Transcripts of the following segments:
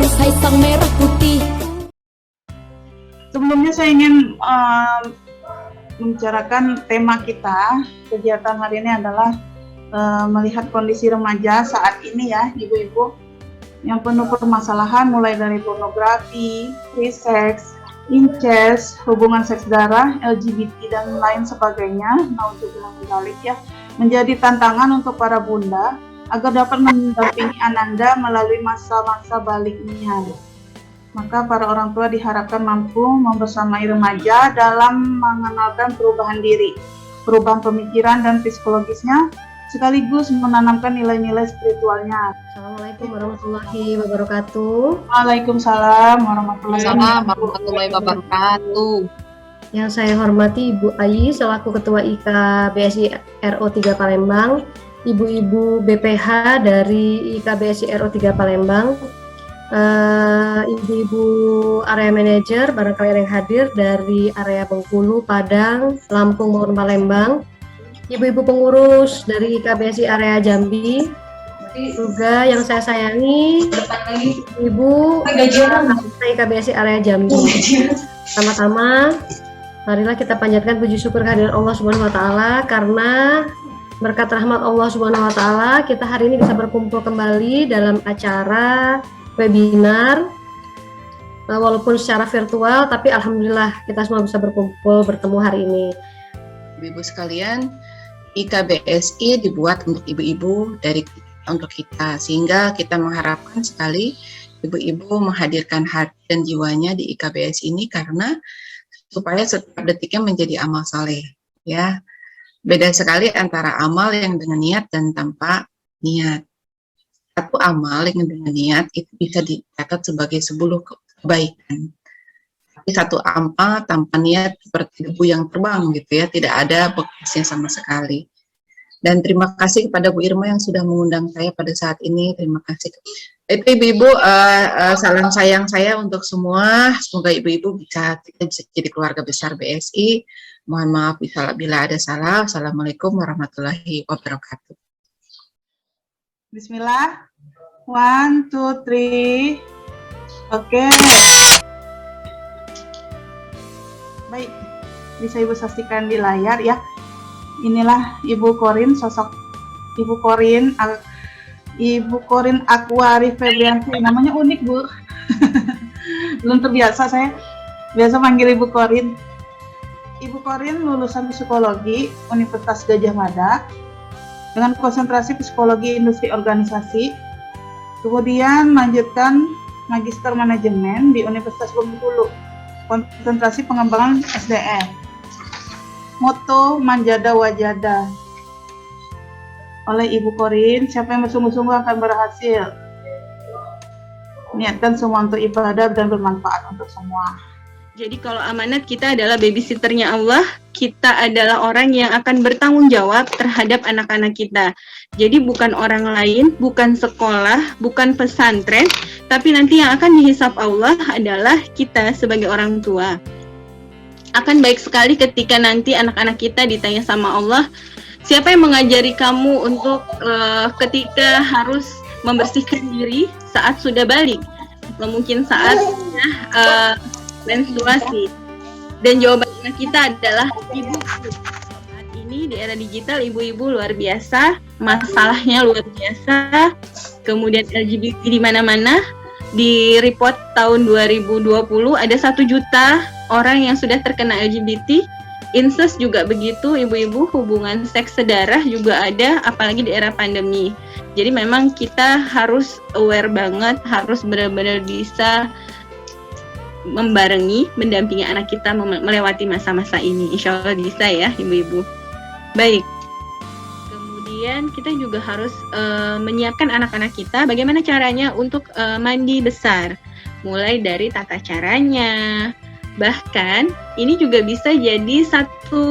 harus hai sang merah putih. Sebelumnya saya ingin membicarakan tema kita. Kegiatan hari ini adalah melihat kondisi remaja saat ini ya, ibu-ibu, yang penuh permasalahan mulai dari pornografi, free sex, incest, hubungan seks darah, LGBT dan lain sebagainya. Naudzubillah min dzalik ya, menjadi tantangan untuk para bunda agar dapat mendampingi ananda melalui masa-masa baliknya. Maka para orang tua diharapkan mampu membersamai remaja dalam mengenalkan perubahan diri, perubahan pemikiran dan psikologisnya, sekaligus menanamkan nilai-nilai spiritualnya. Assalamualaikum warahmatullahi wabarakatuh. Waalaikumsalam warahmatullahi wabarakatuh. Yang saya hormati Ibu Ayi selaku Ketua IK BSI RO 3 Palembang, Ibu-ibu BPH dari IK BSI RO 3 Palembang, ibu-ibu area manajer barangkali yang hadir dari area Bengkulu, Padang, Lampung maupun Palembang, ibu-ibu pengurus dari IKBSI area Jambi, juga yang saya sayangi ibu IKBSI area Jambi. Sama-sama marilah kita panjatkan puji syukur kehadiran Allah Subhanahu wa taala, karena berkat rahmat Allah Subhanahu wa taala kita hari ini bisa berkumpul kembali dalam acara webinar, walaupun secara virtual, tapi alhamdulillah kita semua bisa berkumpul bertemu hari ini. Ibu-ibu sekalian, IKBSI dibuat untuk ibu-ibu untuk kita, sehingga kita mengharapkan sekali ibu-ibu menghadirkan hati dan jiwanya di IKBSI ini, karena supaya setiap detiknya menjadi amal saleh, ya. Beda sekali antara amal yang dengan niat dan tanpa niat. Satu amal yang dengan niat itu bisa dicatat sebagai 10 kebaikan. Tapi satu amal tanpa niat seperti debu yang terbang gitu ya, tidak ada bekasnya sama sekali. Dan terima kasih kepada Bu Irma yang sudah mengundang saya pada saat ini. Terima kasih. Itu ibu-ibu, salam sayang saya untuk semua. Semoga ibu-ibu kita bisa jadi keluarga besar BSI. Mohon maaf bila ada salah. Assalamualaikum warahmatullahi wabarakatuh. Bismillah. 1, 2, 3. Oke. Baik, bisa Ibu saksikan di layar ya. Inilah Ibu Korin, sosok Ibu Korin Aquari Febrianti. Namanya unik, Bu. Belum terbiasa saya. Biasa panggil Ibu Korin. Ibu Korin lulusan psikologi Universitas Gadjah Mada dengan konsentrasi psikologi industri organisasi. Kemudian melanjutkan magister manajemen di Universitas Bengkulu, konsentrasi pengembangan SDM. Moto Manjada Wajada. Oleh Ibu Korin, siapa yang bersungguh-sungguh akan berhasil. Niatkan semua untuk ibadah dan bermanfaat untuk semua. Jadi kalau amanat kita adalah babysitternya Allah, kita adalah orang yang akan bertanggung jawab terhadap anak-anak kita. Jadi bukan orang lain, bukan sekolah, bukan pesantren, tapi nanti yang akan dihisap Allah adalah kita sebagai orang tua. Akan baik sekali ketika nanti anak-anak kita ditanya sama Allah, siapa yang mengajari kamu untuk ketika harus membersihkan diri saat sudah balik, atau mungkin saat menstruasi. Dan jawaban kita adalah ibu. Saat ini di era digital, ibu-ibu luar biasa, masalahnya luar biasa. Kemudian LGBT di mana-mana. Di report tahun 2020 ada 1 juta orang yang sudah terkena LGBT. Incest juga begitu, ibu-ibu, hubungan seks sedarah juga ada, apalagi di era pandemi. Jadi memang kita harus aware banget, harus benar-benar bisa membarengi, mendampingi anak kita melewati masa-masa ini. Insya Allah bisa ya, ibu-ibu. Baik. Kemudian kita juga harus menyiapkan anak-anak kita bagaimana caranya untuk mandi besar. Mulai dari tata caranya. Bahkan ini juga bisa jadi satu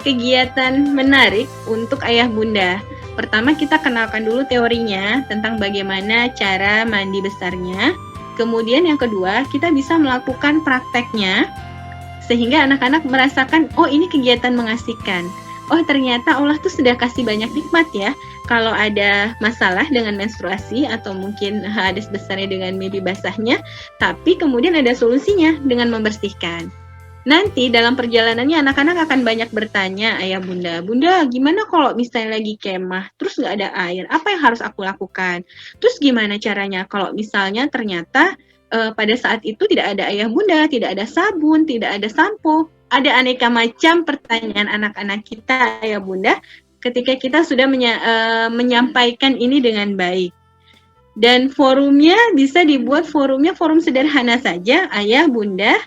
kegiatan menarik untuk ayah bunda. Pertama kita kenalkan dulu teorinya tentang bagaimana cara mandi besarnya. Kemudian yang kedua, kita bisa melakukan prakteknya sehingga anak-anak merasakan, oh ini kegiatan mengasihkan. oh ternyata Allah tuh sudah kasih banyak nikmat ya. Kalau ada masalah dengan menstruasi atau mungkin hadas besarnya dengan mimpi basahnya, tapi kemudian ada solusinya dengan membersihkan. Nanti dalam perjalanannya anak-anak akan banyak bertanya, ayah bunda, bunda gimana kalau misalnya lagi kemah, terus nggak ada air, apa yang harus aku lakukan? Terus gimana caranya kalau misalnya ternyata pada saat itu tidak ada ayah bunda, tidak ada sabun, tidak ada sampo, ada aneka macam pertanyaan anak-anak kita, ayah bunda, ketika kita sudah menyampaikan ini dengan baik. Dan forumnya bisa dibuat forum sederhana saja, ayah bunda,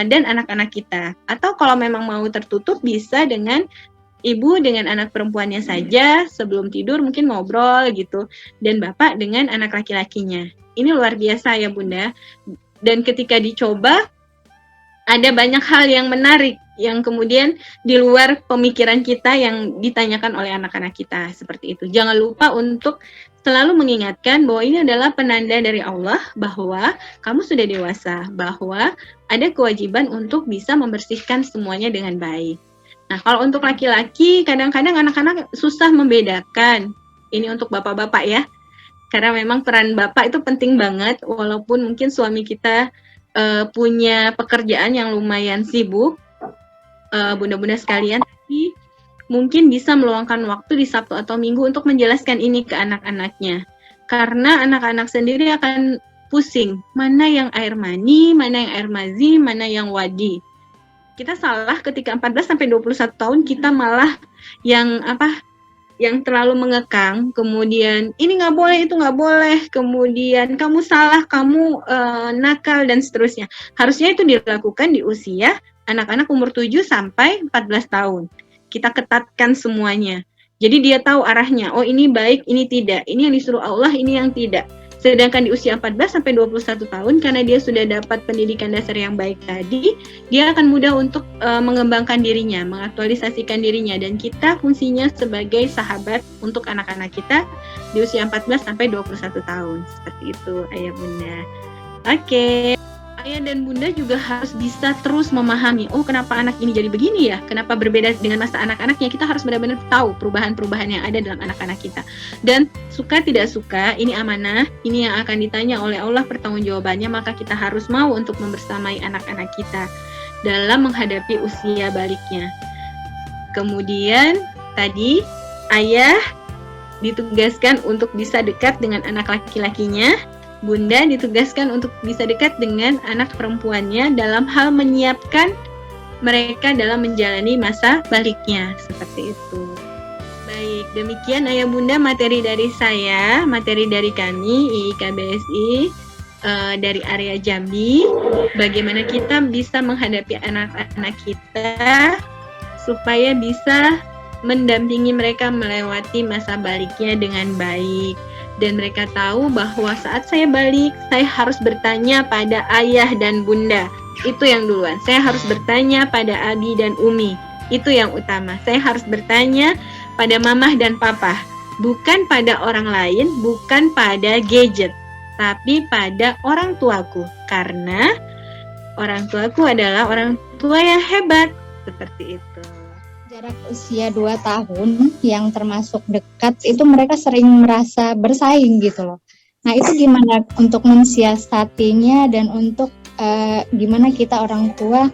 dan anak-anak kita. Atau kalau memang mau tertutup bisa dengan ibu dengan anak perempuannya saja, sebelum tidur mungkin ngobrol gitu, dan bapak dengan anak laki-lakinya. Ini luar biasa ya bunda. Dan ketika dicoba ada banyak hal yang menarik yang kemudian di luar pemikiran kita yang ditanyakan oleh anak-anak kita, seperti itu. Jangan lupa untuk selalu mengingatkan bahwa ini adalah penanda dari Allah bahwa kamu sudah dewasa, bahwa ada kewajiban untuk bisa membersihkan semuanya dengan baik. Nah, kalau untuk laki-laki, kadang-kadang anak-anak susah membedakan. Ini untuk bapak-bapak ya, karena memang peran bapak itu penting banget, walaupun mungkin suami kita punya pekerjaan yang lumayan sibuk, bunda-bunda sekalian, tapi mungkin bisa meluangkan waktu di Sabtu atau Minggu untuk menjelaskan ini ke anak-anaknya. Karena anak-anak sendiri akan pusing, mana yang air mani, mana yang air mazi, mana yang wadi. Kita salah ketika 14-21 tahun kita malah yang terlalu mengekang, kemudian ini nggak boleh, itu nggak boleh, kemudian kamu salah, kamu nakal, dan seterusnya. Harusnya itu dilakukan di usia anak-anak umur 7-14 tahun. Kita ketatkan semuanya. Jadi dia tahu arahnya, oh ini baik, ini tidak, ini yang disuruh Allah, ini yang tidak. Sedangkan di usia 14-21 tahun, karena dia sudah dapat pendidikan dasar yang baik tadi, dia akan mudah untuk mengembangkan dirinya, mengaktualisasikan dirinya, dan kita fungsinya sebagai sahabat untuk anak-anak kita di usia 14-21 tahun. Seperti itu, ayah bunda. Oke. Ayah dan bunda juga harus bisa terus memahami, oh kenapa anak ini jadi begini ya, kenapa berbeda dengan masa anak-anaknya. Kita harus benar-benar tahu perubahan-perubahan yang ada dalam anak-anak kita. Dan suka tidak suka, ini amanah, ini yang akan ditanya oleh Allah pertanggungjawabannya, maka kita harus mau untuk membersamai anak-anak kita dalam menghadapi usia baliknya. Kemudian tadi ayah ditugaskan untuk bisa dekat dengan anak laki-lakinya, bunda ditugaskan untuk bisa dekat dengan anak perempuannya dalam hal menyiapkan mereka dalam menjalani masa baliknya, seperti itu. Baik, demikian ayah bunda materi dari saya, materi dari kami IKBSI dari area Jambi, bagaimana kita bisa menghadapi anak-anak kita supaya bisa mendampingi mereka melewati masa baliknya dengan baik. Dan mereka tahu bahwa saat saya balik, saya harus bertanya pada ayah dan bunda. Itu yang duluan. Saya harus bertanya pada abi dan umi. Itu yang utama. Saya harus bertanya pada mamah dan papa. Bukan pada orang lain, bukan pada gadget, tapi pada orang tuaku. Karena orang tuaku adalah orang tua yang hebat. Seperti itu. Jarak usia 2 tahun yang termasuk dekat itu mereka sering merasa bersaing gitu loh. Nah itu gimana untuk mensiasatinya dan untuk gimana kita orang tua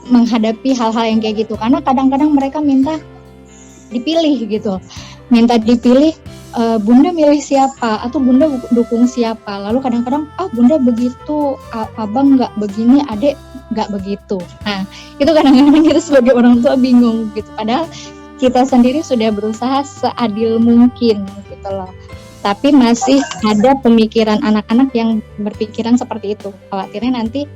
menghadapi hal-hal yang kayak gitu. Karena kadang-kadang mereka minta dipilih gitu. Minta dipilih, bunda milih siapa atau bunda dukung siapa. Lalu kadang-kadang, bunda begitu, abang nggak begini, adek nggak begitu. Nah, itu kadang-kadang kita sebagai orang tua bingung gitu. Padahal kita sendiri sudah berusaha seadil mungkin gitu loh. Tapi masih ada pemikiran anak-anak yang berpikiran seperti itu. Khawatirnya nanti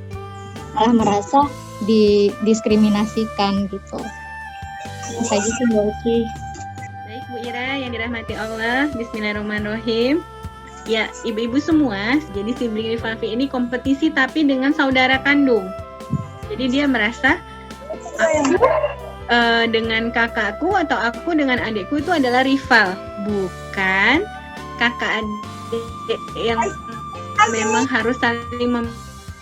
malah merasa didiskriminasikan gitu. Saya gitu Mbak Uci. Baik Bu Ira yang dirahmati Allah, Bismillahirrahmanirrahim. Ya, ibu-ibu semua, jadi sibling rivalry ini kompetisi tapi dengan saudara kandung. Jadi dia merasa aku dengan kakakku atau aku dengan adikku itu adalah rival, bukan kakak adik yang memang harus saling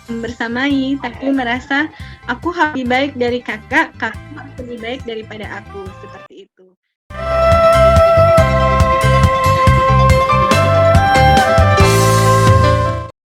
membersamai, tapi merasa aku lebih baik dari kakak, kakak lebih baik daripada aku.